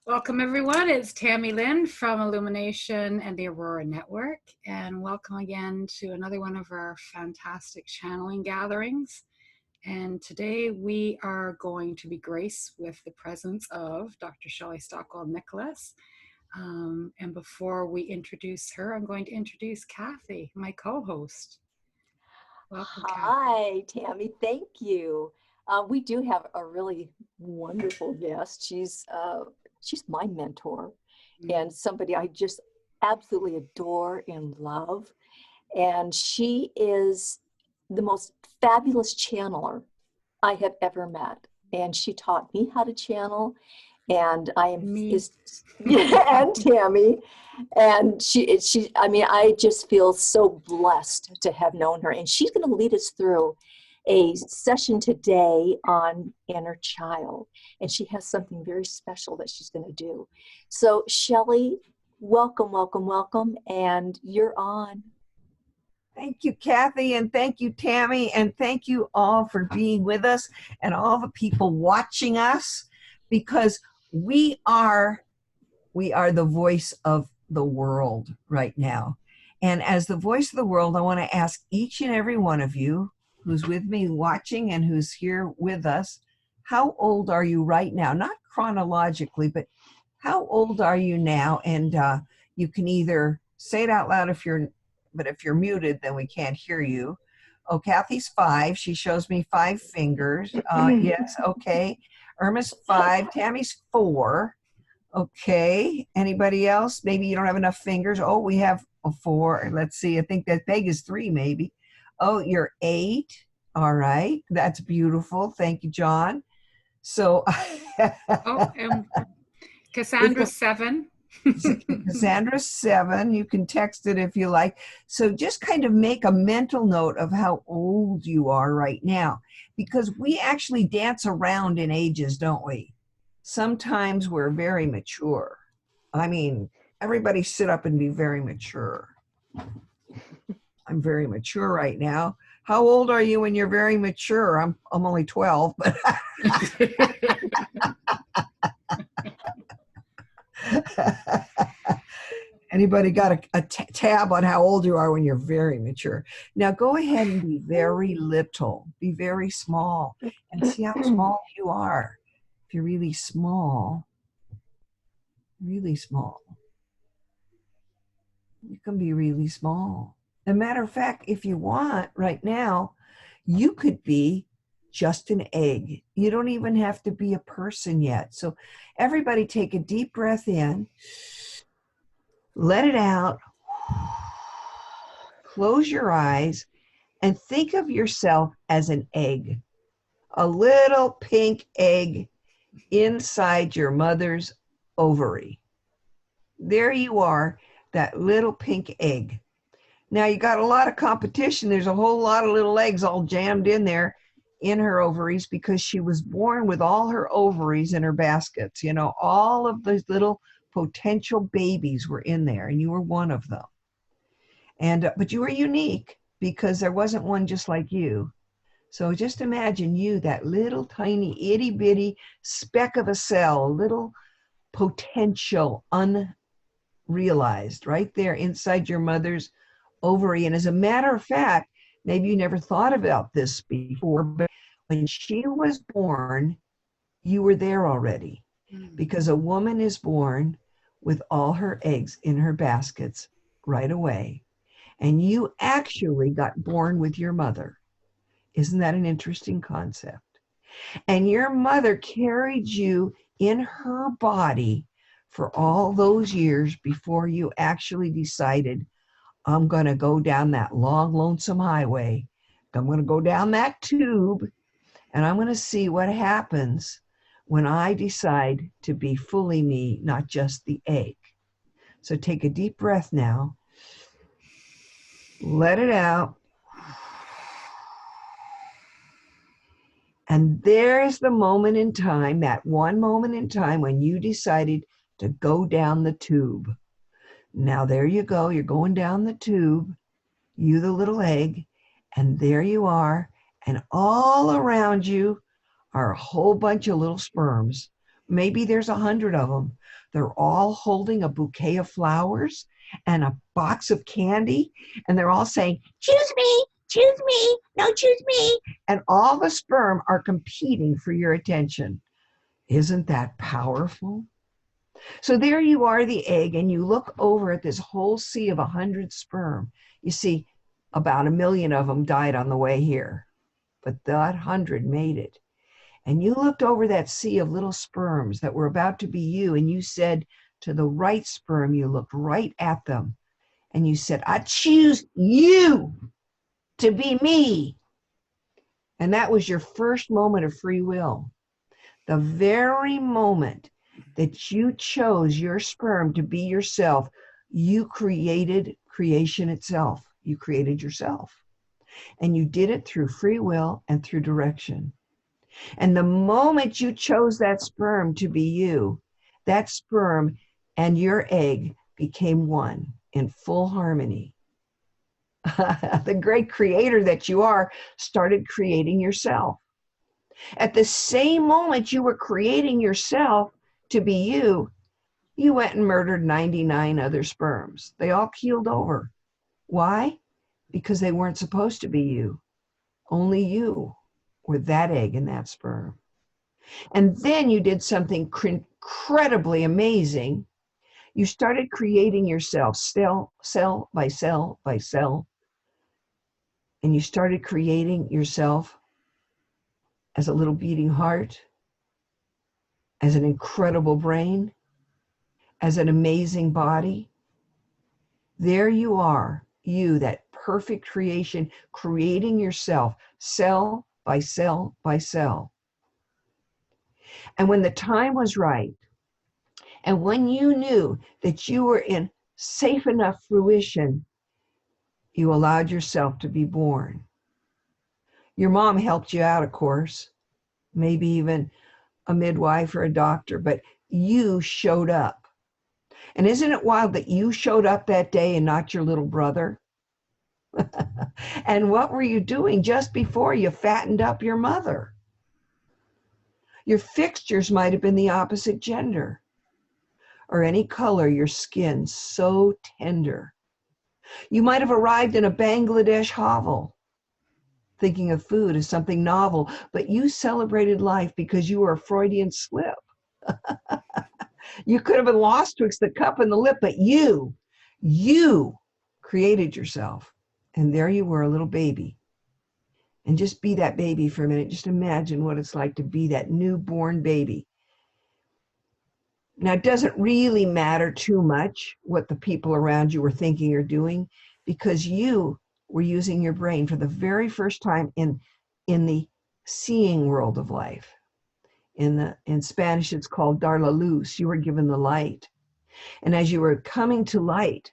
Welcome, everyone. It's Tammy Lynn from Illumination and the Aurora Network, and welcome again to another one of our fantastic channeling gatherings. And today we are going to be graced with the presence of Dr. Shelley Stockwell-Nicholas. And before we introduce her, I'm going to introduce Kathy, my co-host. Welcome, Kathy. Hi, Tammy. Thank you. We do have a really wonderful guest. She's my mentor and somebody I just absolutely adore and love. And she is the most fabulous channeler I have ever met. And she taught me how to channel. And and Tammy. And I just feel so blessed to have known her. And she's going to lead us through a session today on inner child. And she has something very special that she's going to do. So Shelley, welcome, welcome, welcome. And you're on. Thank you, Kathy, and thank you, Tammy, and thank you all for being with us and all the people watching us, because we are the voice of the world right now. And as the voice of the world, I want to ask each and every one of you who's with me watching and who's here with us, how old are you right now? Not chronologically, but how old are you now? And you can either say it out loud if you're muted, then we can't hear you. Oh, Kathy's 5. She shows me 5 fingers. Yes, okay. Irma's 5. Tammy's 4. Okay. Anybody else? Maybe you don't have enough fingers. Oh, we have a 4. Let's see. I think that Peg is 3, maybe. Oh, you're 8. All right. That's beautiful. Thank you, John. So. And Cassandra's 7. Cassandra's 7. You can text it if you like. So just kind of make a mental note of how old you are right now, because we actually dance around in ages, don't we? Sometimes we're very mature. I mean, everybody sit up and be very mature. I'm very mature right now. How old are you when you're very mature? I'm only 12, but anybody got a tab on how old you are when you're very mature? Now go ahead and be very little, be very small, and see how small you are. If you're really small, you can be really small. As a matter of fact, if you want right now, you could be just an egg. You don't even have to be a person yet. So everybody take a deep breath in. Let it out. Close your eyes and think of yourself as an egg, a little pink egg inside your mother's ovary. There you are, that little pink egg. Now you got a lot of competition. There's a whole lot of little eggs all jammed in there in her ovaries, because she was born with all her ovaries in her baskets. You know, all of those little potential babies were in there, and you were one of them. And but you were unique because there wasn't one just like you. So just imagine you, that little tiny itty bitty speck of a cell, little potential unrealized right there inside your mother's ovary. And as a matter of fact, maybe you never thought about this before, but when she was born, you were there already, because a woman is born with all her eggs in her baskets right away. And you actually got born with your mother. Isn't that an interesting concept? And your mother carried you in her body for all those years before you actually decided, I'm going to go down that long, lonesome highway. I'm going to go down that tube, and I'm going to see what happens when I decide to be fully me, not just the egg. So take a deep breath now. Let it out. And there's the moment in time, that one moment in time when you decided to go down the tube. Now there you go. You're going down the tube, you the little egg, and there you are. And all around you are a whole bunch of little sperms. Maybe there's 100 of them. They're all holding a bouquet of flowers and a box of candy, and they're all saying, choose me, no, choose me. And all the sperm are competing for your attention. Isn't that powerful? So there you are, the egg, and you look over at this whole sea of 100 sperm. You see, about 1 million of them died on the way here, but that 100 made it. And you looked over that sea of little sperms that were about to be you, and you said to the right sperm, you looked right at them, and you said, I choose you to be me. And that was your first moment of free will. The very moment that you chose your sperm to be yourself, you created creation itself. You created yourself. And you did it through free will and through direction. And the moment you chose that sperm to be you, that sperm and your egg became one in full harmony. The great creator that you are started creating yourself. At the same moment you were creating yourself to be you, you went and murdered 99 other sperms. They all keeled over. Why? Because they weren't supposed to be you. Only you were that egg and that sperm. And then you did something incredibly amazing. You started creating yourself cell by cell by cell. And you started creating yourself as a little beating heart, as an incredible brain, as an amazing body. There you are, you, that perfect creation, creating yourself cell by cell by cell. And when the time was right, and when you knew that you were in safe enough fruition, you allowed yourself to be born. Your mom helped you out, of course, maybe even a midwife or a doctor, but you showed up. And isn't it wild that you showed up that day and not your little brother? And what were you doing just before you fattened up your mother? Your fixtures might have been the opposite gender, or any color, your skin so tender. You might have arrived in a Bangladesh hovel, thinking of food as something novel, but you celebrated life because you were a Freudian slip. You could have been lost twixt the cup and the lip, but you created yourself. And there you were, a little baby. And just be that baby for a minute. Just imagine what it's like to be that newborn baby. Now, it doesn't really matter too much what the people around you were thinking or doing, because you were using your brain for the very first time in the seeing world of life. In Spanish, it's called dar la luz. You were given the light. And as you were coming to light,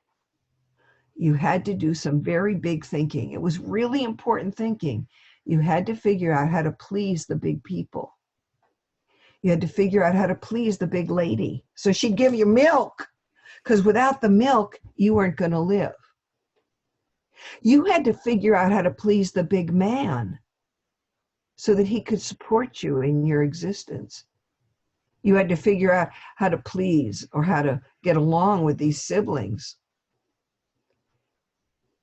you had to do some very big thinking. It was really important thinking. You had to figure out how to please the big people. You had to figure out how to please the big lady so she'd give you milk, because without the milk, you weren't going to live. You had to figure out how to please the big man so that he could support you in your existence. You had to figure out how to please or how to get along with these siblings.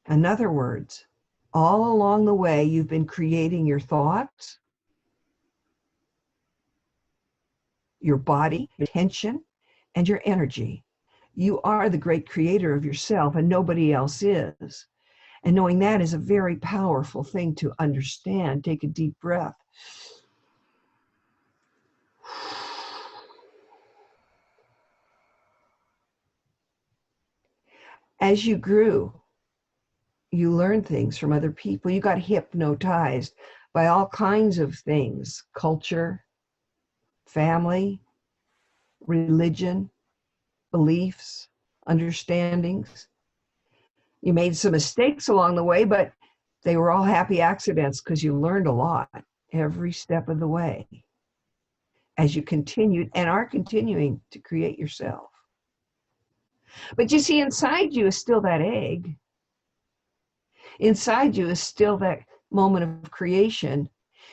In other words, all along the way, you've been creating your thoughts, your body, your attention, and your energy. You are the great creator of yourself, and nobody else is. And knowing that is a very powerful thing to understand. Take a deep breath. As you grew, you learned things from other people. You got hypnotized by all kinds of things: culture, family, religion, beliefs, understandings. You made some mistakes along the way, but they were all happy accidents because you learned a lot every step of the way as you continued and are continuing to create yourself. But you see, inside you is still that egg. Inside you is still that moment of creation.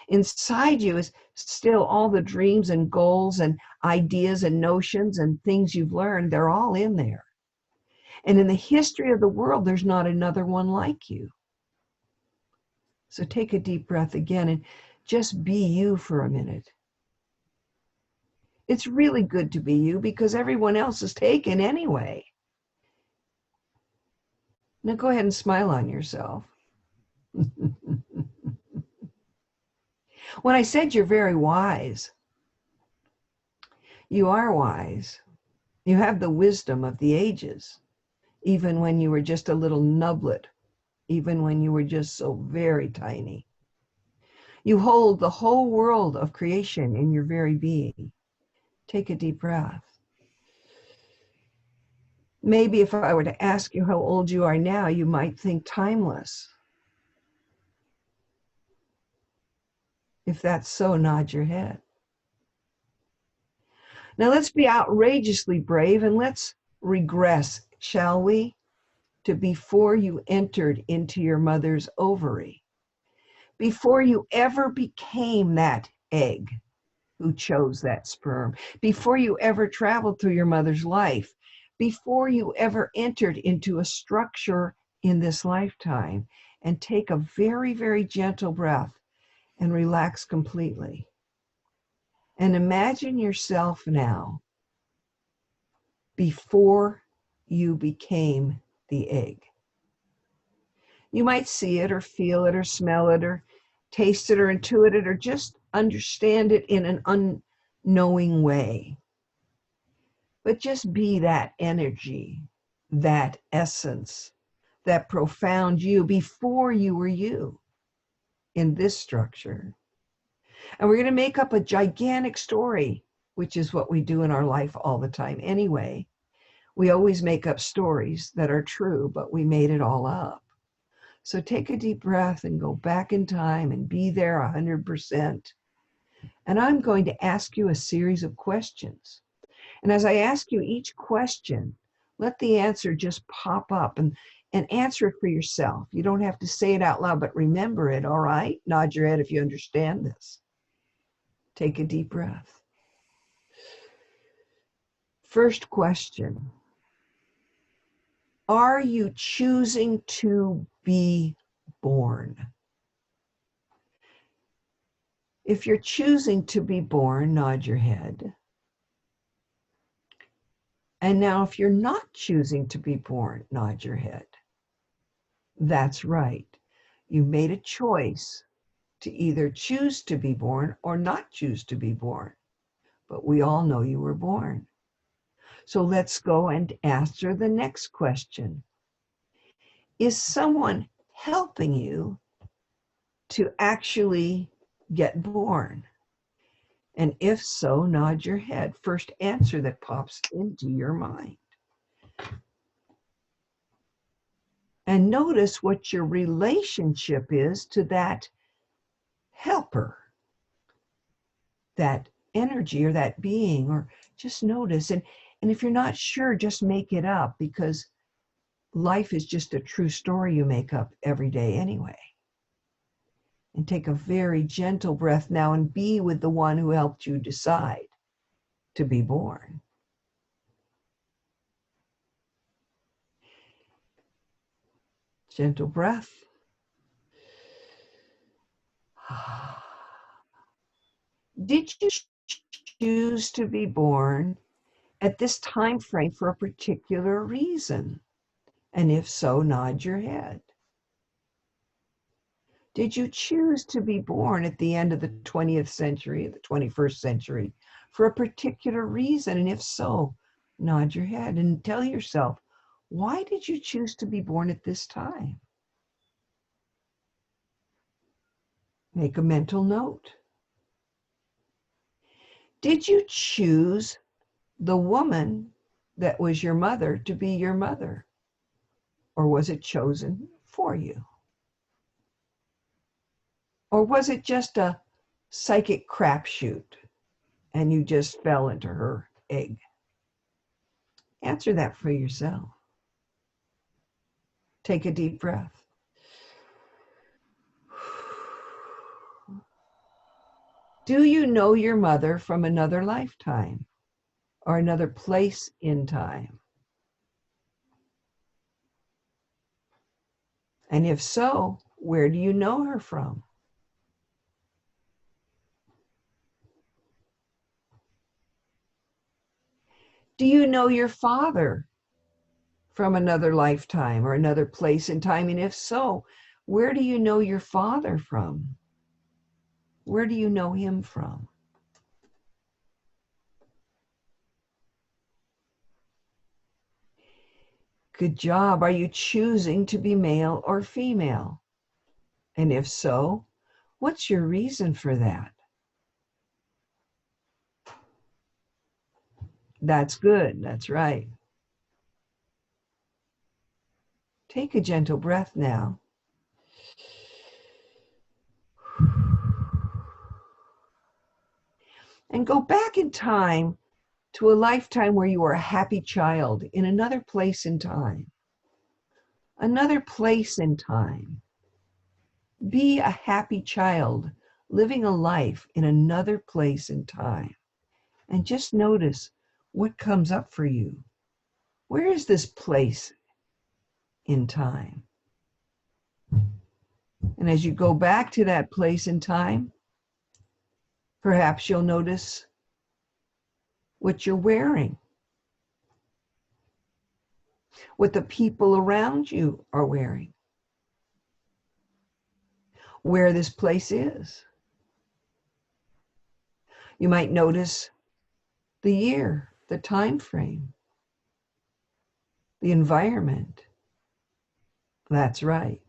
Inside you is still all the dreams and goals and ideas and notions and things you've learned. They're all in there. And in the history of the world, there's not another one like you. So take a deep breath again and just be you for a minute. It's really good to be you because everyone else is taken anyway. Now go ahead and smile on yourself. When I said you're very wise, you are wise. You have the wisdom of the ages, even when you were just a little nublet, even when you were just so very tiny. You hold the whole world of creation in your very being. Take a deep breath. Maybe if I were to ask you how old you are now, you might think timeless. If that's so, nod your head. Now let's be outrageously brave and let's regress, shall we, to before you entered into your mother's ovary, before you ever became that egg who chose that sperm, before you ever traveled through your mother's life, before you ever entered into a structure in this lifetime, and take a very, very gentle breath and relax completely. And imagine yourself now before you became the egg. You might see it or feel it or smell it or taste it or intuit it or just understand it in an unknowing way. But just be that energy, that essence, that profound you before you were you in this structure. And we're going to make up a gigantic story, which is what we do in our life all the time anyway. We always make up stories that are true, but we made it all up. So take a deep breath and go back in time and be there 100%. And I'm going to ask you a series of questions. And as I ask you each question, let the answer just pop up and answer it for yourself. You don't have to say it out loud, but remember it, all right? Nod your head if you understand this. Take a deep breath. First question. Are you choosing to be born? If you're choosing to be born, nod your head. And now if you're not choosing to be born, nod your head. That's right. You made a choice to either choose to be born or not choose to be born. But we all know you were born. So let's go and answer the next question. Is someone helping you to actually get born? And if so, nod your head. First answer that pops into your mind. And notice what your relationship is to that helper, that energy or that being, or just notice. And if you're not sure, just make it up, because life is just a true story you make up every day anyway. And take a very gentle breath now and be with the one who helped you decide to be born. Gentle breath. Did you choose to be born at this time frame for a particular reason? And if so, nod your head. Did you choose to be born at the end of the 20th century, the 21st century, for a particular reason? And if so, nod your head and tell yourself, why did you choose to be born at this time? Make a mental note. Did you choose the woman that was your mother to be your mother? Or was it chosen for you? Or was it just a psychic crapshoot and you just fell into her egg? Answer that for yourself. Take a deep breath. Do you know your mother from another lifetime or another place in time? And if so, where do you know her from? Do you know your father from another lifetime or another place in time? And if so, where do you know your father from? Where do you know him from? Good job. Are you choosing to be male or female? And if so, what's your reason for that? That's good. That's right. Take a gentle breath now. And go back in time to a lifetime where you were a happy child in another place in time. Another place in time. Be a happy child living a life in another place in time. And just notice what comes up for you. Where is this place in time? And as you go back to that place in time, perhaps you'll notice what you're wearing, what the people around you are wearing, where this place is. You might notice the year, the time frame, the environment. That's right.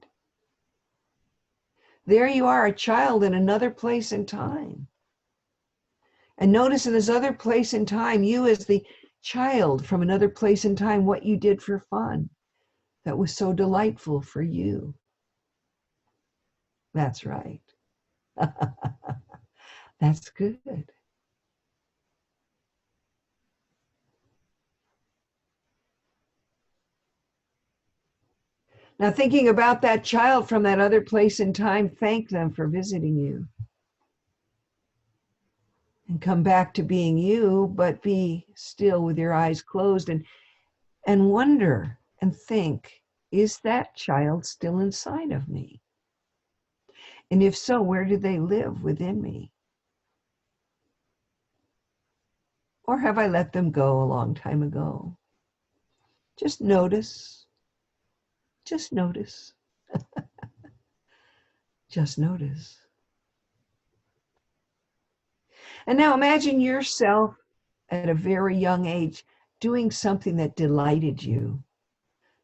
There you are, a child in another place in time. And notice in this other place in time, you as the child from another place in time, what you did for fun that was so delightful for you. That's right. That's good. Now, thinking about that child from that other place in time, thank them for visiting you. And come back to being you, but be still with your eyes closed and wonder and think, is that child still inside of me? And if so, where do they live within me? Or have I let them go a long time ago? Just notice. Just notice. Just notice. And now imagine yourself at a very young age doing something that delighted you,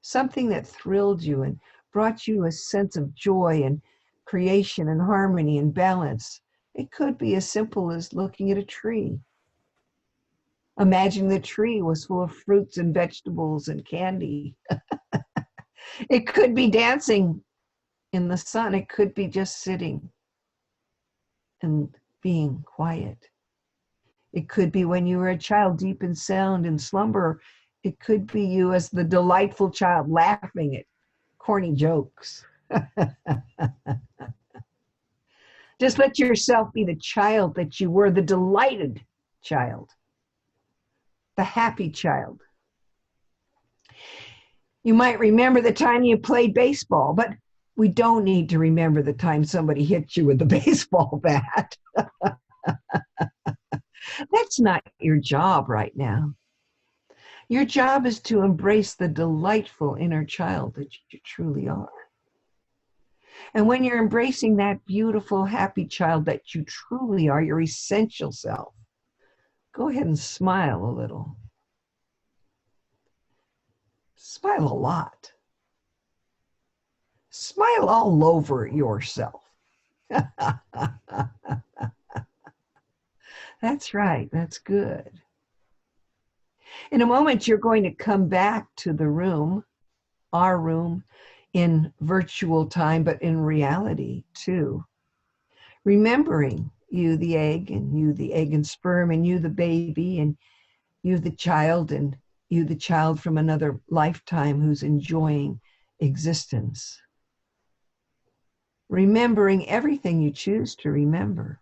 something that thrilled you and brought you a sense of joy and creation and harmony and balance. It could be as simple as looking at a tree. Imagine the tree was full of fruits and vegetables and candy. It could be dancing in the sun. It could be just sitting and being quiet. It could be when you were a child deep in sound and slumber. It could be you as the delightful child laughing at corny jokes. Just let yourself be the child that you were, the delighted child, the happy child. You might remember the time you played baseball, but we don't need to remember the time somebody hit you with the baseball bat. That's not your job right now. Your job is to embrace the delightful inner child that you truly are. And when you're embracing that beautiful, happy child that you truly are, your essential self, go ahead and smile a little. Smile a lot. Smile all over yourself. That's right. That's good. In a moment, you're going to come back to the room, our room, in virtual time, but in reality too. Remembering you, the egg, and you, the egg and sperm, and you, the baby, and you, the child, and you, the child from another lifetime who's enjoying existence. Remembering everything you choose to remember.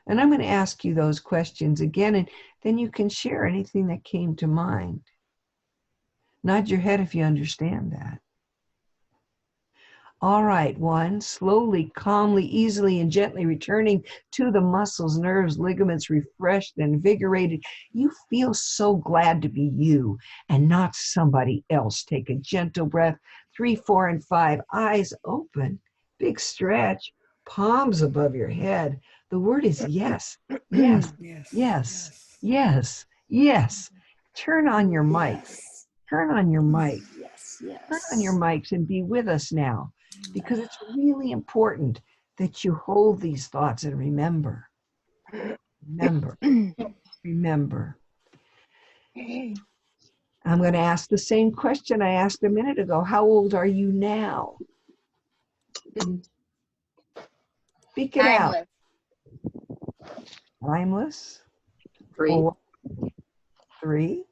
And I'm going to ask you those questions again, and then you can share anything that came to mind. Nod your head if you understand that. All right, 1, slowly, calmly, easily, and gently returning to the muscles, nerves, ligaments, refreshed and invigorated. You feel so glad to be you and not somebody else. Take a gentle breath. 3, 4, and 5, eyes open, big stretch, palms above your head. The word is yes, yes, Yes. yes, yes, yes. Turn on your mic. Yes. Turn on your mic. Yes. Yes. Turn on your mics and be with us now, because it's really important that you hold these thoughts and remember. Remember. Remember. I'm going to ask the same question I asked a minute ago. How old are you now? Speak it out. Timeless. 3. 4, 3.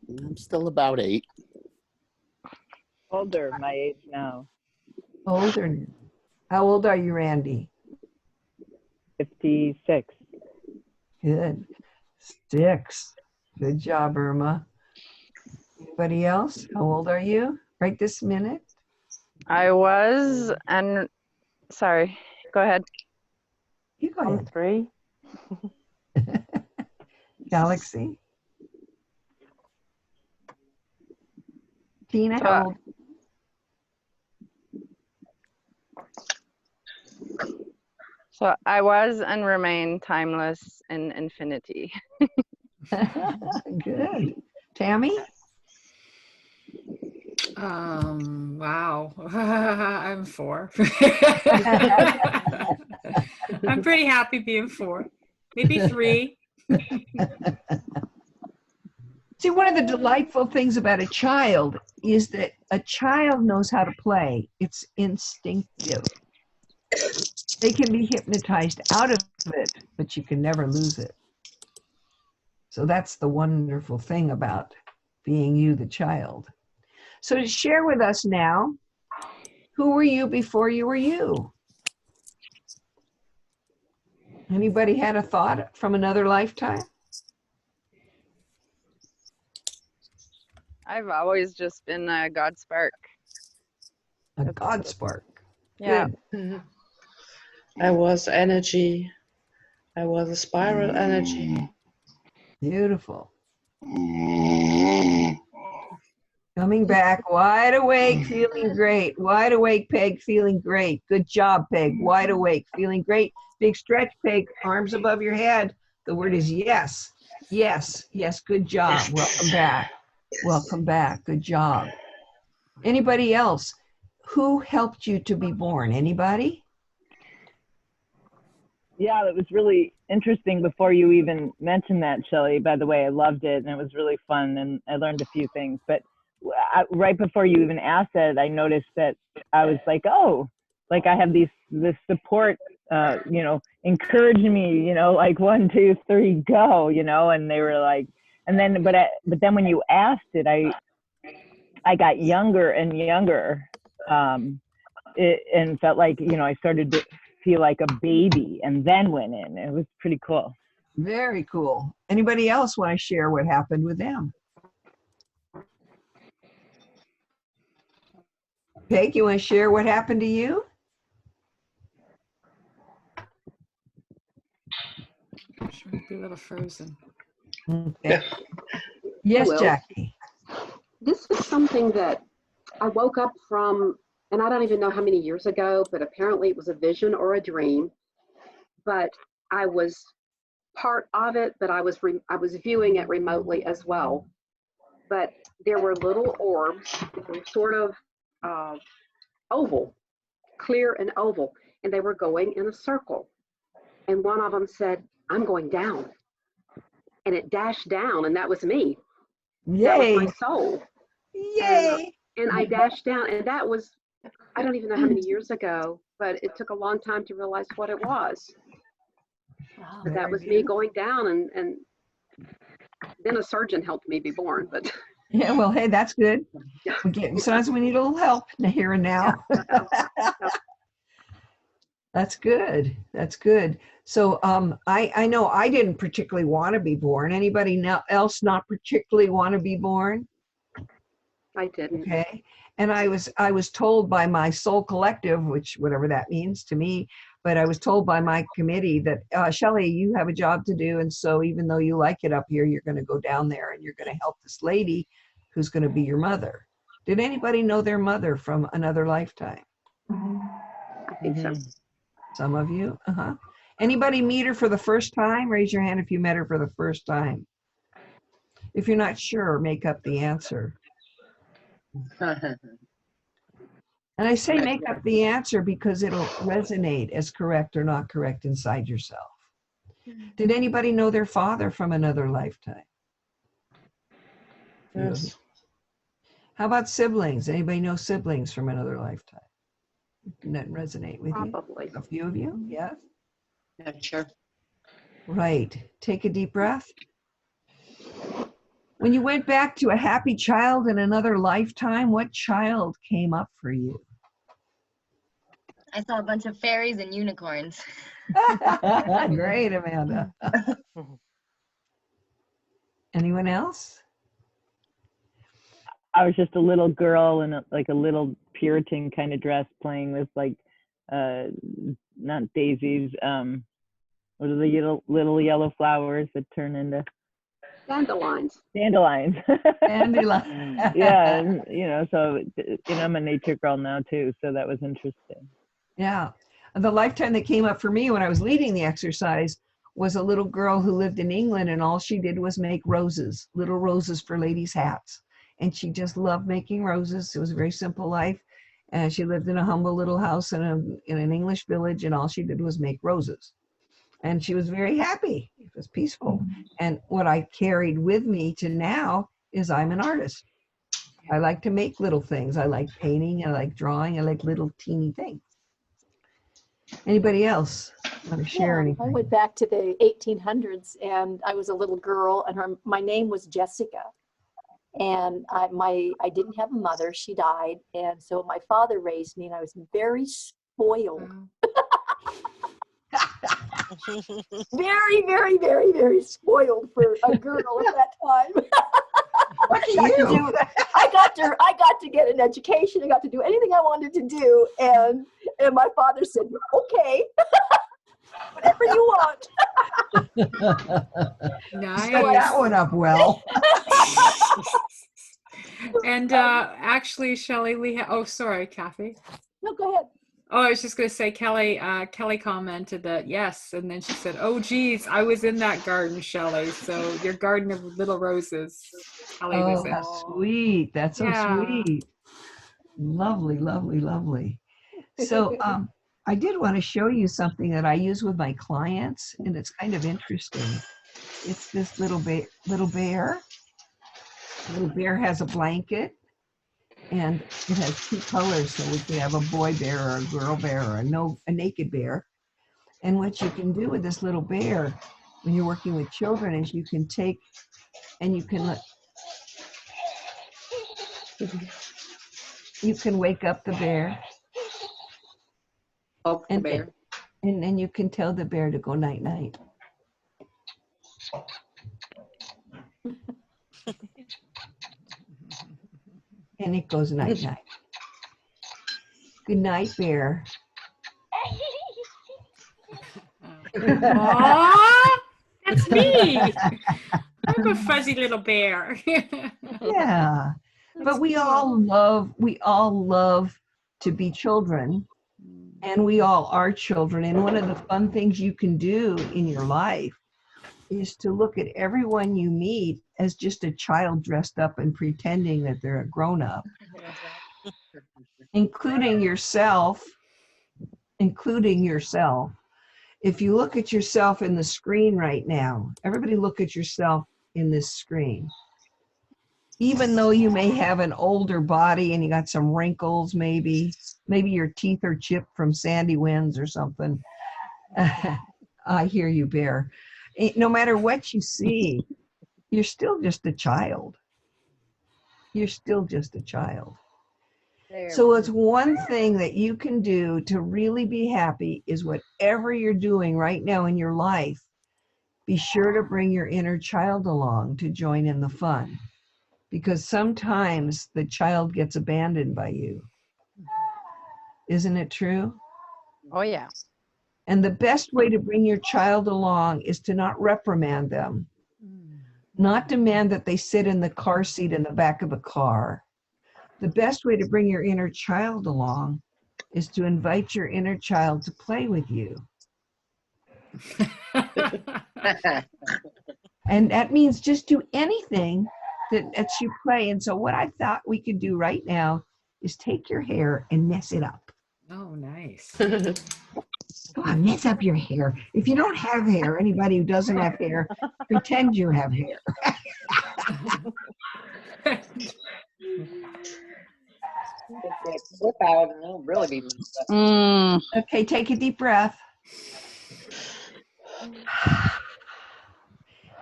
I'm still about 8. Older, my age now. Older. How old are you, Randy? 56. Good. 6. Good job, Irma. Anybody else? How old are you right this minute? I was, and sorry, go ahead. You go I'm ahead. 3. Galaxy. Tina, So, how old? So I was and remain timeless in infinity. Good. Tammy? Wow. I'm 4. I'm pretty happy being 4. Maybe 3. See, one of the delightful things about a child is that a child knows how to play. It's instinctive. They can be hypnotized out of it, but you can never lose it. So that's the wonderful thing about being you, the child. So to share with us now, who were you before you were you? Anybody had a thought from another lifetime? I've always just been a God spark. A God spark. Yeah. Good. I was energy. I was a spiral energy. Beautiful. Coming back, wide awake, feeling great. Wide awake, Peg, feeling great. Good job, Peg. Wide awake, feeling great. Big stretch, Peg. Arms above your head. The word is yes. Yes, yes, good job. Welcome back. Welcome back. Good job. Anybody else? Who helped you to be born? Anybody? Yeah, it was really interesting before you even mentioned that, Shelley. By the way, I loved it, and it was really fun, and I learned a few things. But right before you even asked that, I noticed that I was like, oh, like I have this support, encouraging me, like 1, 2, 3, go, and they were like, and then, but then when you asked it, I got younger and younger, and felt like, I started to feel like a baby, and then went in. It was pretty cool. Very cool. Anybody else want to share what happened with them? Peg, you want to share what happened to you? She might be a little frozen. Okay. Yes, Well, Jackie. this is something that I woke up from, and I don't even know how many years ago, but apparently it was a vision or a dream. But I was part of it, but I was viewing it remotely as well. But there were little orbs, sort of oval, clear and oval, and they were going in a circle. And one of them said, "I'm going down," and it dashed down, and that was me. That was Yay. my soul. Yay. And I dashed down, and that was, I don't even know how many years ago, but it took a long time to realize what it was. Wow. But that was me going down, and then a surgeon helped me be born. But Yeah, well, hey, that's good. Sometimes we need a little help here and now. That's good. That's good. So I know I didn't particularly want to be born. Anybody else not particularly want to be born? I didn't. Okay. And I was told by my soul collective, which whatever that means to me, but I was told by my committee that Shelley, you have a job to do, and so even though you like it up here, you're going to go down there and you're going to help this lady who's going to be your mother. Did anybody know their mother from another lifetime? I think so. Some of you. Anybody meet her for the first time? Raise your hand if you met her for the first time. If you're not sure, make up the answer. And I say make up the answer because it'll resonate as correct or not correct inside yourself. Did anybody know their father from another lifetime? Yes. How about siblings? Anybody know siblings from another lifetime? Can that resonate with you? Probably. A few of you? Yes? Yeah, sure. Right. Take a deep breath. When you went back to a happy child in another lifetime, what child came up for you? I saw a bunch of fairies and unicorns. Great, Amanda. Anyone else? I was just a little girl in like a little Puritan kind of dress, playing with like not daisies, what are the little yellow flowers that turn into Dandelions. dandelions? Dandelion. Yeah, and you know, so I'm a nature girl now too, so that was interesting. Yeah. The lifetime that came up for me when I was leading the exercise was a little girl who lived in England, and all she did was make roses, little roses for ladies' hats. And she just loved making roses. It was a very simple life. And she lived in a humble little house in an English village, and all she did was make roses. And she was very happy. It was peaceful. And what I carried with me to now is I'm an artist. I like to make little things. I like painting. I like drawing. I like little teeny things. Anybody else want to share anything? I went back to the 1800s, and I was a little girl, and my name was Jessica. And I didn't have a mother. She died. And so my father raised me, and I was very spoiled. Very, very, very, very spoiled for a girl at that time. I got to get an education. I got to do anything I wanted to do. And my father said, okay, whatever you want. Nice. Set that one up well. And actually, Shelley, we have, oh, sorry, Kathy. No, go ahead. Oh, I was just going to say, Kelly commented that yes. And then she said, oh, geez, I was in that garden, Shelley. So your garden of little roses. Kelly was in. That's sweet. That's so sweet. Lovely, lovely, lovely. So I did want to show you something that I use with my clients, and it's kind of interesting. It's this little bear. Little bear has a blanket, and it has two colors, so we can have a boy bear or a girl bear or a naked bear. And what you can do with this little bear when you're working with children is you can take and you can wake up the bear. Oh, the bear. And then you can tell the bear to go night night. And it goes night night. Good night, bear. Aww, that's me. I'm a fuzzy little bear. Yeah. But we all love to be children, and we all are children. And one of the fun things you can do in your life is to look at everyone you meet as just a child dressed up and pretending that they're a grown-up, including yourself. If you look at yourself in the screen right now, everybody look at yourself in this screen. Even though you may have an older body and you got some wrinkles, maybe your teeth are chipped from sandy winds or something. I hear you, Bear. No matter what you see, you're still just a child. You're still just a child. So it's one thing that you can do to really be happy is whatever you're doing right now in your life, be sure to bring your inner child along to join in the fun. Because sometimes the child gets abandoned by you. Isn't it true? Oh, yeah. And the best way to bring your child along is to not reprimand them, not demand that they sit in the car seat in the back of the car. The best way to bring your inner child along is to invite your inner child to play with you. And that means just do anything that lets you play. And so what I thought we could do right now is take your hair and mess it up. Oh, nice. Come on, mess up your hair. If you don't have hair, anybody who doesn't have hair, pretend you have hair. Flip out and it'll really be messed up. Okay, take a deep breath.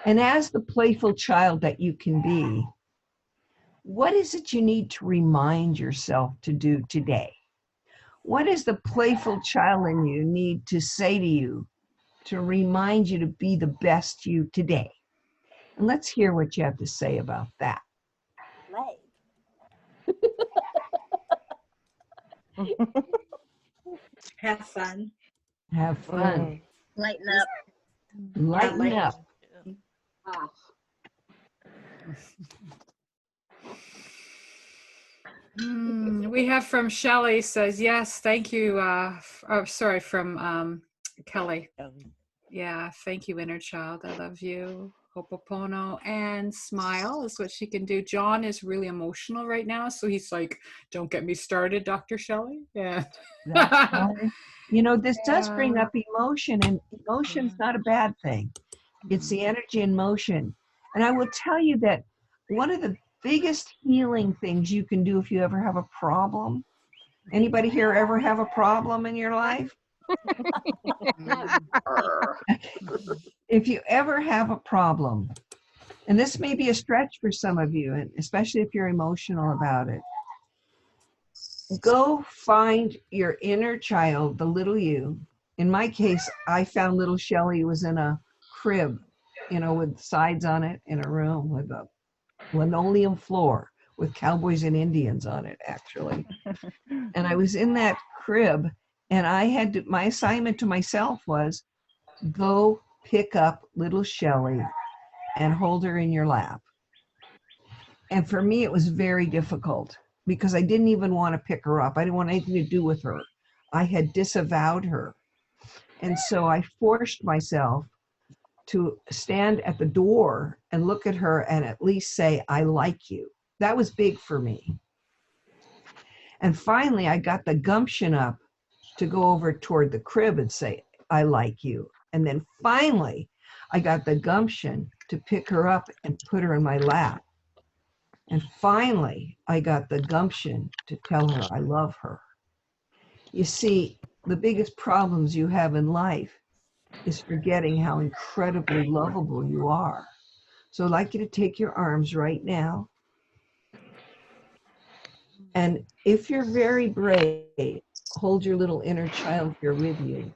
And as the playful child that you can be, what is it you need to remind yourself to do today? What is the playful child in you need to say to you to remind you to be the best you today? And let's hear what you have to say about that. Have fun. Have fun. Lighten up. Lighten up. We have from Shelley says, yes, thank you. From Kelly. Yeah, thank you, inner child. I love you. Ho'oponopono and smile is what she can do. John is really emotional right now, so he's like, don't get me started, Dr. Shelley. Yeah. That's right. You know, this does bring up emotion, and emotion's not a bad thing. It's the energy in motion. And I will tell you that one of the biggest healing things you can do if you ever have a problem. Anybody here ever have a problem in your life? If you ever have a problem, and this may be a stretch for some of you, and especially if you're emotional about it, go find your inner child, the little you. In my case, I found little Shelley was in a crib, you know, with sides on it in a room with a linoleum floor with cowboys and Indians on it, actually. And I was in that crib, and I had to, my assignment to myself was go pick up little Shelley and hold her in your lap. And for me, it was very difficult because I didn't even want to pick her up. I didn't want anything to do with her. I had disavowed her. And so I forced myself to stand at the door and look at her and at least say, I like you. That was big for me. And finally, I got the gumption up to go over toward the crib and say, I like you. And then finally, I got the gumption to pick her up and put her in my lap. And finally, I got the gumption to tell her I love her. You see, the biggest problems you have in life is forgetting how incredibly lovable you are. So I'd like you to take your arms right now. And if you're very brave, hold your little inner child here with you.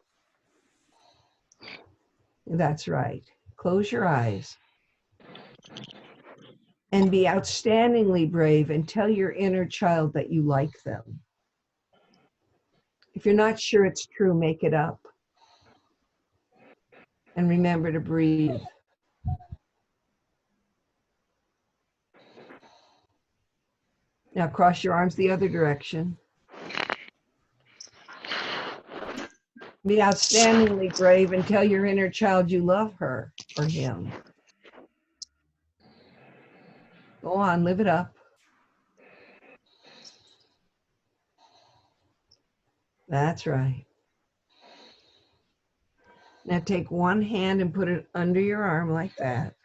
That's right. Close your eyes. And be outstandingly brave and tell your inner child that you like them. If you're not sure it's true, make it up. And remember to breathe. Now cross your arms the other direction. Be outstandingly brave and tell your inner child you love her or him. Go on, live it up. That's right. Now take one hand and put it under your arm like that.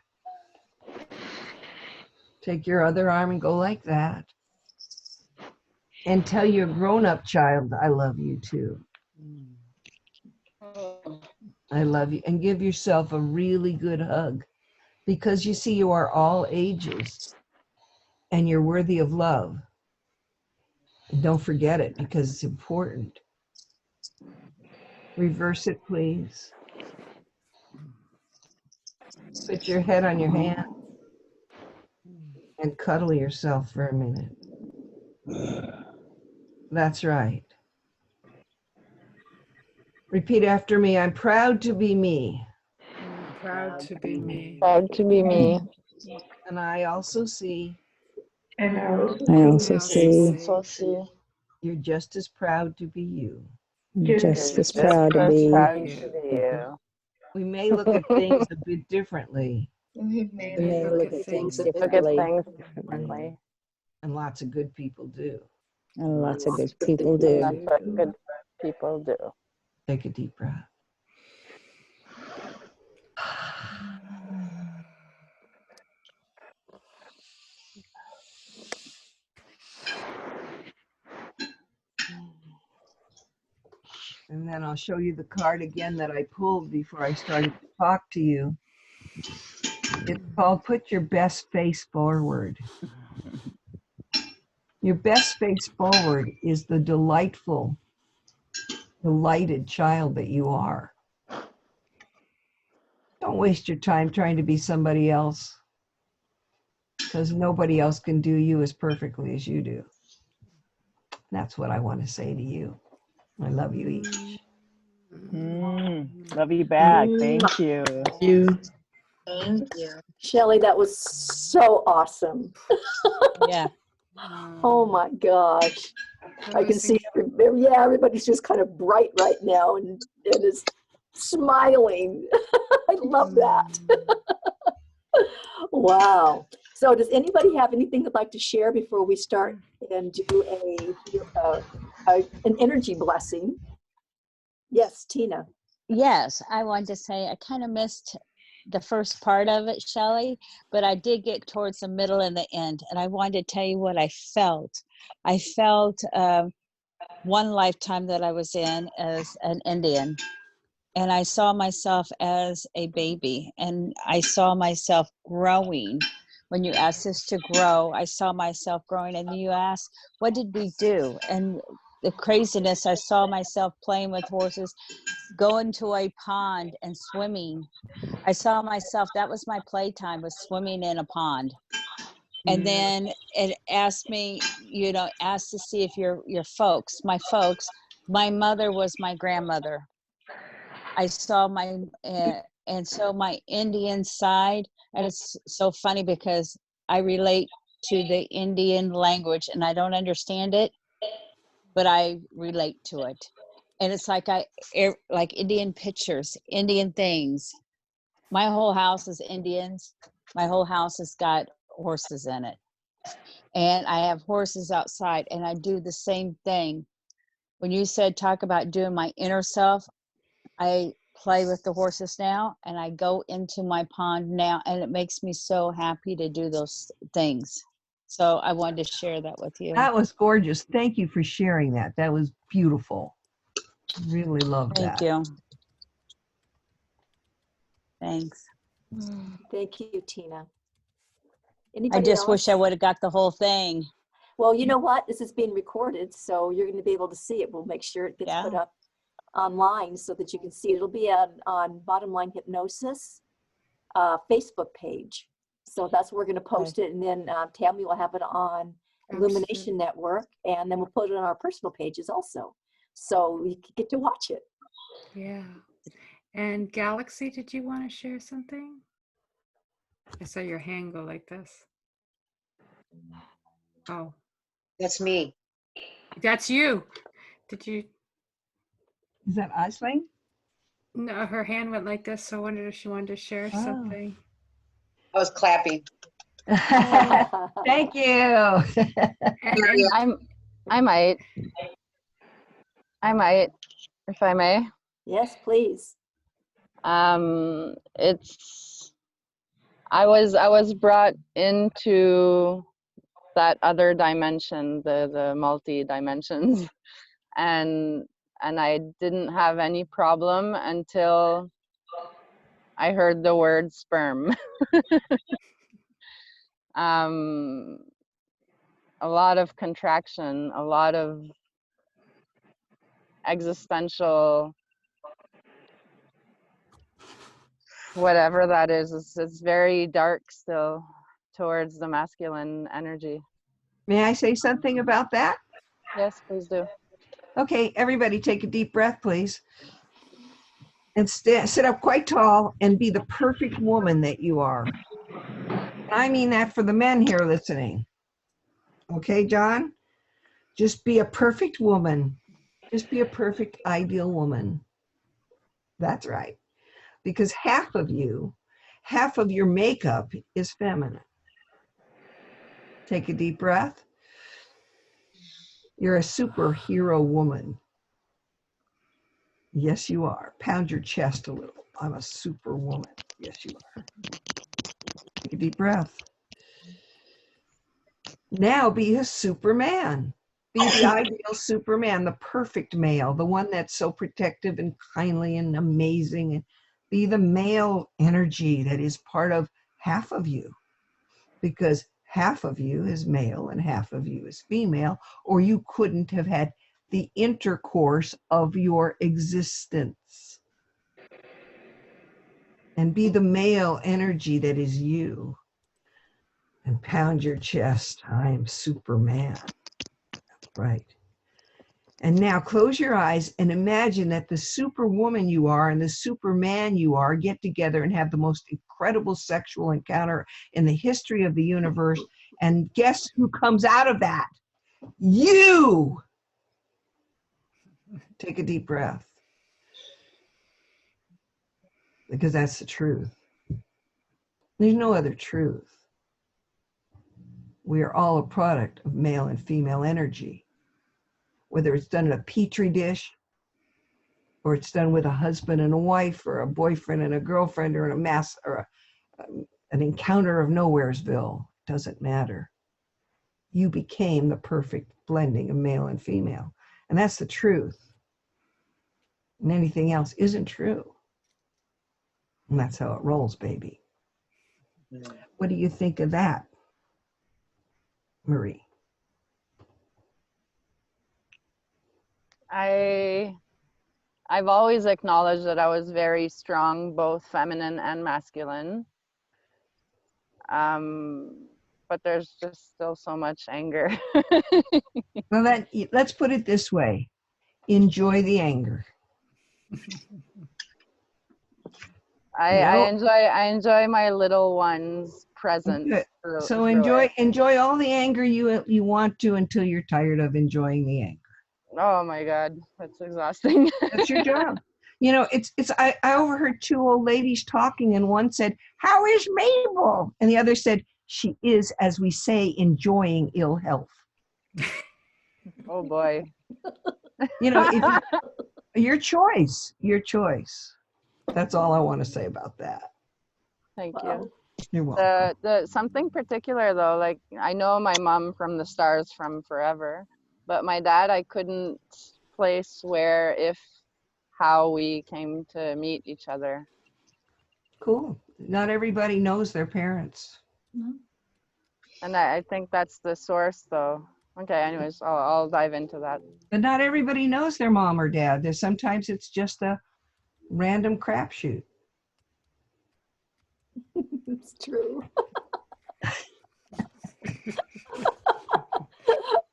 Take your other arm and go like that. And tell your grown-up child, I love you too. I love you. And give yourself a really good hug. Because you see, you are all ages and you're worthy of love. And don't forget it because it's important. Reverse it, please. Put your head on your hand and cuddle yourself for a minute. That's right. Repeat after me. I'm proud to be me. I'm proud to be me. Proud to be me. And I also see And I also I I also also see see you're just as proud to be you. just as proud to be you. We may look at things a bit differently, We We may look at things look at differently. things differently. and lots of good people do. And lots of good people do. That's what good people do. Take a deep breath. And then I'll show you the card again that I pulled before I started to talk to you. It's called Put Your Best Face Forward. Your best face forward is the delightful, delighted child that you are. Don't waste your time trying to be somebody else, because nobody else can do you as perfectly as you do. That's what I want to say to you. I love you each. Love you back. Thank you. you. thank you. Shelley, that was so awesome. Yeah. Oh my gosh. That I can was see, everybody's just kind of bright right now and is smiling. I love that. Wow. So does anybody have anything they'd like to share before we start and do an energy blessing? Yes, Tina. Yes, I wanted to say I kind of missed the first part of it, Shelley, but I did get towards the middle and the end, and I wanted to tell you what I felt. I felt one lifetime that I was in as an Indian, and I saw myself as a baby, and I saw myself growing. When you asked us to grow, I saw myself growing, and you asked, what did we do? And the craziness, I saw myself playing with horses, going to a pond and swimming. I saw myself, that was my playtime, was swimming in a pond. And then it asked me, asked to see if your folks, my mother was my grandmother. I saw and so my Indian side, and it's so funny because I relate to the Indian language and I don't understand it, but I relate to it. And it's like like Indian pictures, Indian things. My whole house is Indians. My whole house has got horses in it. And I have horses outside, and I do the same thing. When you said talk about doing my inner self, I play with the horses now, and I go into my pond now, and it makes me so happy to do those things. So I wanted to share that with you. That was gorgeous. Thank you for sharing that. That was beautiful. Really love that. Thank you. Thanks. Thank you, Tina. I Anybody just else? wish I would have got the whole thing. Well, you know what? This is being recorded, so you're going to be able to see it. We'll make sure it gets put up online so that you can see it. It'll be on Bottom Line Hypnosis Facebook page. So that's where we're going to post it. And then Tammy will have it on Illumination Network. And then we'll put it on our personal pages also. So you can get to watch it. Yeah. And Galaxy, did you want to share something? I saw your hand go like this. Oh. That's me. That's you. Did you? Is that Aisling? No, her hand went like this, so I wondered if she wanted to share something. I was clapping. Thank you. I might, if I may. Yes, please. I was brought into that other dimension, the multi dimensions, and I didn't have any problem until I heard the word sperm. a lot of contraction, a lot of existential, whatever that is. It's very dark still towards the masculine energy. May I say something about that? Yes, please do. Okay, everybody take a deep breath, please. And sit up quite tall and be the perfect woman that you are. I mean that for the men here listening. Okay, John? Just be a perfect woman. Just be a perfect, ideal woman. That's right. Because half of your makeup is feminine. Take a deep breath. You're a superhero woman. Yes, you are. Pound your chest a little. I'm a superwoman. Yes, you are. Take a deep breath. Now be a Superman. Be the ideal Superman, the perfect male, the one that's so protective and kindly and amazing. And be the male energy that is part of half of you, because half of you is male and half of you is female, or you couldn't have had the intercourse of your existence. And be the male energy that is you. And pound your chest. I am Superman. That's right. And now close your eyes and imagine that the superwoman you are and the superman you are get together and have the most incredible sexual encounter in the history of the universe. And guess who comes out of that? You! Take a deep breath. Because that's the truth. There's no other truth. We are all a product of male and female energy. Whether it's done in a petri dish, or it's done with a husband and a wife, or a boyfriend and a girlfriend, or an encounter of Nowheresville, doesn't matter. You became the perfect blending of male and female. And that's the truth. And anything else isn't true. And that's how it rolls, baby. What do you think of that, Marie? I've always acknowledged that I was very strong, both feminine and masculine. But there's just still so much anger. Well, let's put it this way. Enjoy the anger. I enjoy my little one's presence. So enjoy all the anger you want to until you're tired of enjoying the anger. Oh my God, that's exhausting. That's your job. You know, I overheard two old ladies talking, and one said, "How is Mabel?" And the other said, "She is, as we say, enjoying ill health." Oh boy. You know, your choice. That's all I want to say about that. Thank you. You're welcome. Something particular though, like I know my mom from the stars from forever, but my dad, I couldn't place where, if, how we came to meet each other. Cool. Not everybody knows their parents. And I think that's the source though. Okay, anyways, I'll dive into that. But not everybody knows their mom or dad. Sometimes it's just a random crapshoot. It's true.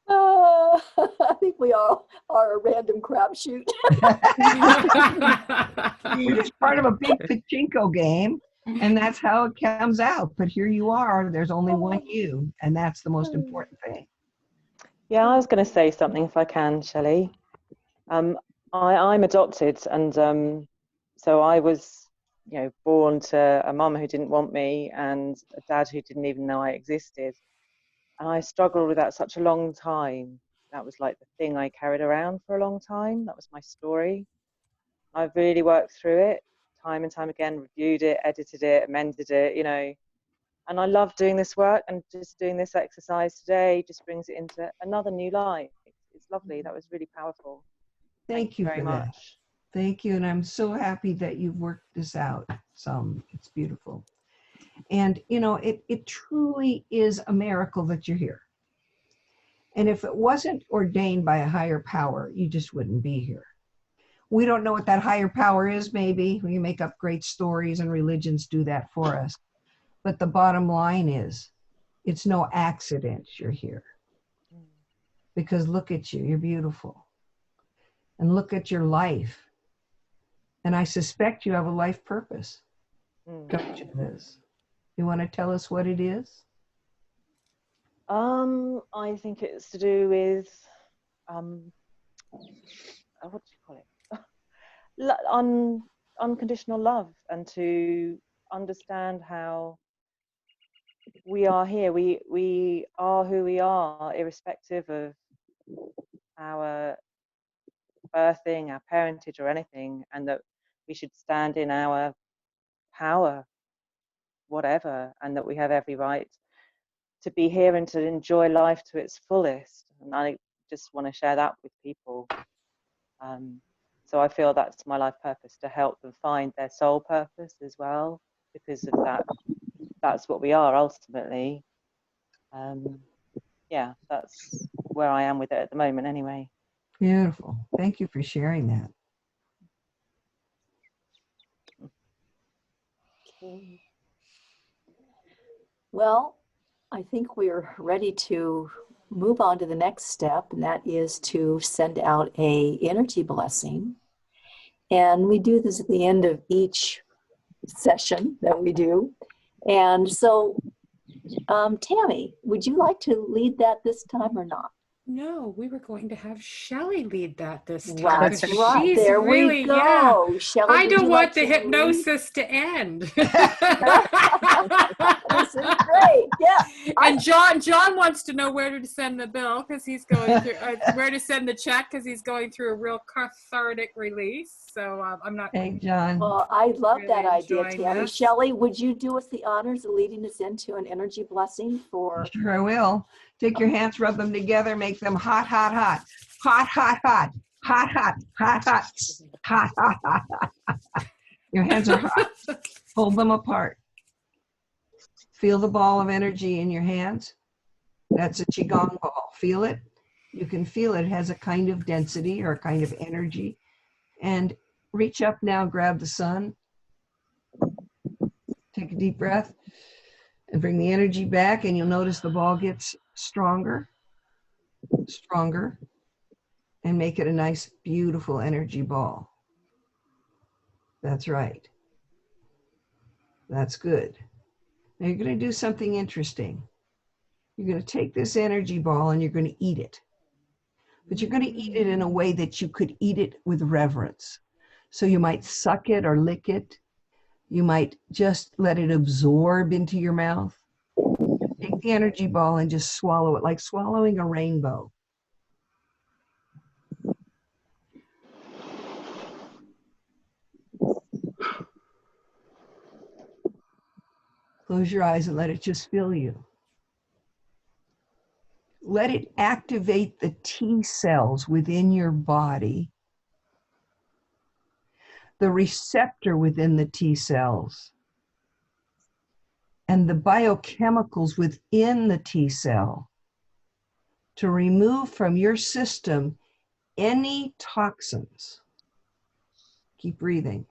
I think we all are a random crapshoot. We're just part of a big pachinko game, and that's how it comes out. But here you are. There's only one you, and that's the most important thing. Yeah, I was going to say something if I can, Shelley. I'm adopted, and so I was, born to a mum who didn't want me and a dad who didn't even know I existed. And I struggled with that such a long time. That was like the thing I carried around for a long time. That was my story. I've really worked through it time and time again, reviewed it, edited it, amended it, and I love doing this work, and just doing this exercise today just brings it into another new life. It's lovely. That was really powerful. Thank you very for much. that. Thank you. And I'm so happy that you've worked this out some. It's beautiful. And, it truly is a miracle that you're here. And if it wasn't ordained by a higher power, you just wouldn't be here. We don't know what that higher power is, maybe. We make up great stories and religions do that for us. But the bottom line is, it's no accident you're here. Because look at you, you're beautiful. And look at your life. And I suspect you have a life purpose. Don't you, Liz? You want to tell us what it is? I think it's to do with what do you call it? Unconditional love, and to understand how we are here. We are who we are, irrespective of our birthing, our parentage, or anything, and that we should stand in our power, whatever, and that we have every right to be here and to enjoy life to its fullest. And I just want to share that with people. So I feel that's my life purpose, to help them find their soul purpose as well, because of that. That's what we are ultimately. Yeah, that's where I am with it at the moment anyway. Beautiful. Thank you for sharing that. Okay. Well, I think we're ready to move on to the next step, and that is to send out a energy blessing. And we do this at the end of each session that we do. And so, Tammy, would you like to lead that this time or not? No, we were going to have Shelley lead that this time. That's because right. She's There really, we go. yeah. Shelley, I would don't you want like the to hypnosis to end. This is great. Yeah. And John wants to know where to send the bill because he's going through, where to send the check because he's going through a real cathartic release. So I'm not. Hey, John. Well, I love really that idea, enjoying Tammy. this. Shelley, would you do us the honors of leading us into an energy blessing for? Sure I will. Take your hands, rub them together, make them hot, hot, hot. Hot, hot, hot. Hot, hot, hot, hot. Hot, hot, hot, hot. Your hands are hot. Hold them apart. Feel the ball of energy in your hands. That's a Qigong ball. Feel it. You can feel it has a kind of density or a kind of energy. And reach up now, grab the sun. Take a deep breath and bring the energy back, and you'll notice the ball gets stronger, stronger, and make it a nice, beautiful energy ball. That's right. That's good. Now you're going to do something interesting. You're going to take this energy ball and you're going to eat it. But you're going to eat it in a way that you could eat it with reverence. So you might suck it or lick it. You might just let it absorb into your mouth. Take the energy ball and just swallow it, like swallowing a rainbow. Close your eyes and let it just fill you. Let it activate the T cells within your body, the receptor within the T cells, and the biochemicals within the T cell to remove from your system any toxins. Keep breathing.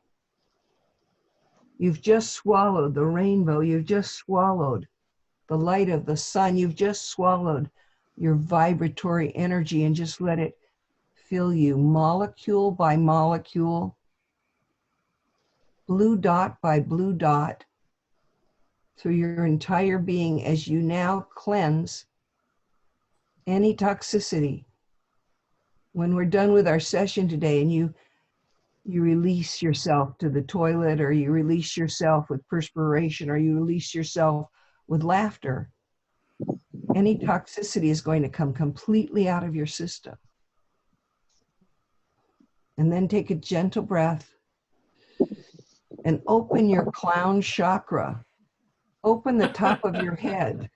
You've just swallowed the rainbow. You've just swallowed the light of the sun. You've just swallowed your vibratory energy, and just let it fill you molecule by molecule, blue dot by blue dot, through your entire being as you now cleanse any toxicity. When we're done with our session today and you release yourself to the toilet, or you release yourself with perspiration, or you release yourself with laughter, any toxicity is going to come completely out of your system. And then take a gentle breath and open your clown chakra. Open the top of your head.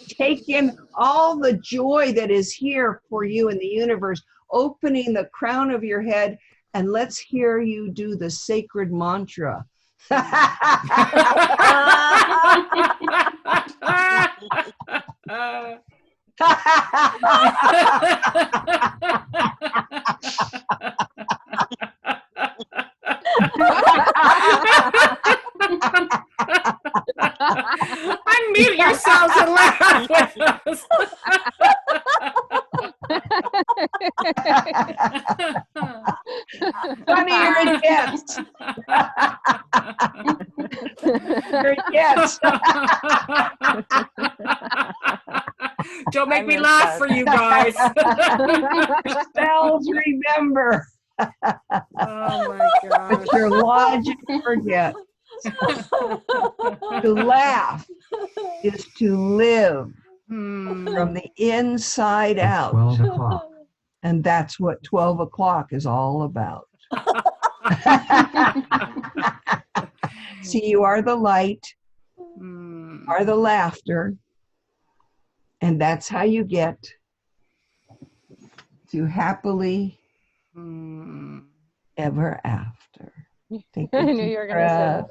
Take in all the joy that is here for you in the universe, opening the crown of your head, and let's hear you do the sacred mantra. Unmute yourselves and laugh with us. Funnier it gets. Funnier it gets. Don't make me laugh for you guys. Cells remember. Oh my gosh. Your logic forgets. To laugh is to live from the inside out. 12 o'clock. And that's what 12 o'clock is all about. See, you are the light, are the laughter, and that's how you get to happily ever after. Take a I knew deep you were going to say breath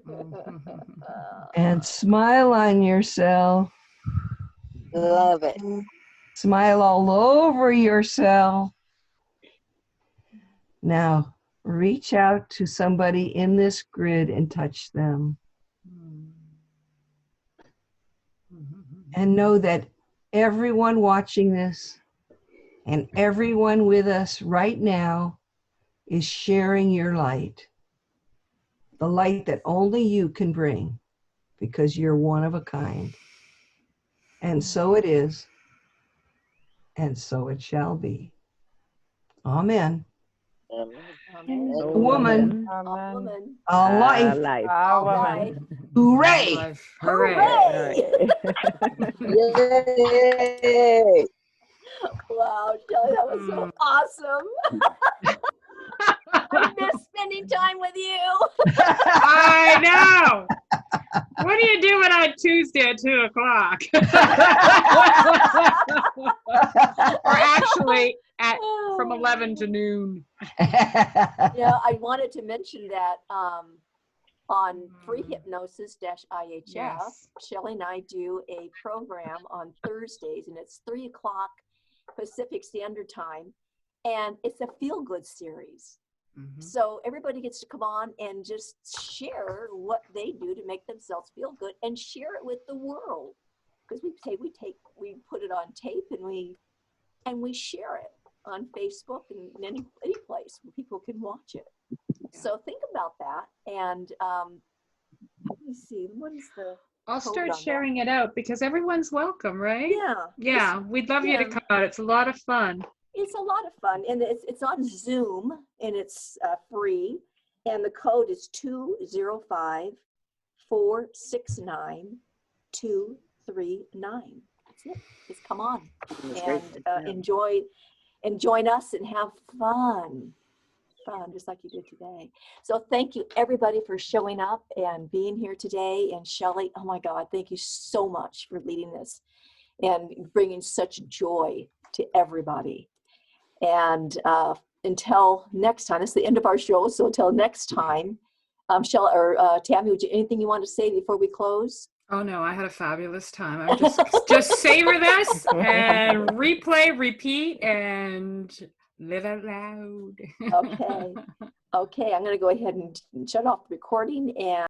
that. and smile on yourself. Love it. Smile all over yourself. Now, reach out to somebody in this grid and touch them. And know that everyone watching this and everyone with us right now is sharing your light. The light that only you can bring, because you're one of a kind. And so it is, and so it shall be. Amen. Amen. A woman, A woman. a life, Life. Ah, A woman. life. hooray! Hooray. Yay! Wow, Shelley, that was so awesome. I miss spending time with you. I know. What are you doing on Tuesday at 2 o'clock? Or actually from 11 to noon. Yeah, I wanted to mention that on Free Hypnosis-IHF, Yes. Shelley and I do a program on Thursdays, and it's 3 o'clock Pacific Standard Time, and it's a feel-good series. So everybody gets to come on and just share what they do to make themselves feel good and share it with the world. Because we put it on tape and we share it on Facebook and any place where people can watch it. Yeah. So think about that. And let me see, what is the I'll start sharing it out because everyone's welcome, right? Yeah. Yeah, we'd love you to come out. It's a lot of fun. It's a lot of fun, and it's on Zoom, and it's free, and the code is 205-469-239. That's it. Just come on and join us and have fun, just like you did today. So thank you everybody for showing up and being here today. And Shelley, oh my God, thank you so much for leading this and bringing such joy to everybody. And until next time, it's the end of our show. So until next time, Shelley or Tammy, anything you want to say before we close? Oh no, I had a fabulous time. I'm just savor this and replay, repeat, and live out loud. Okay. I'm going to go ahead and shut off the recording and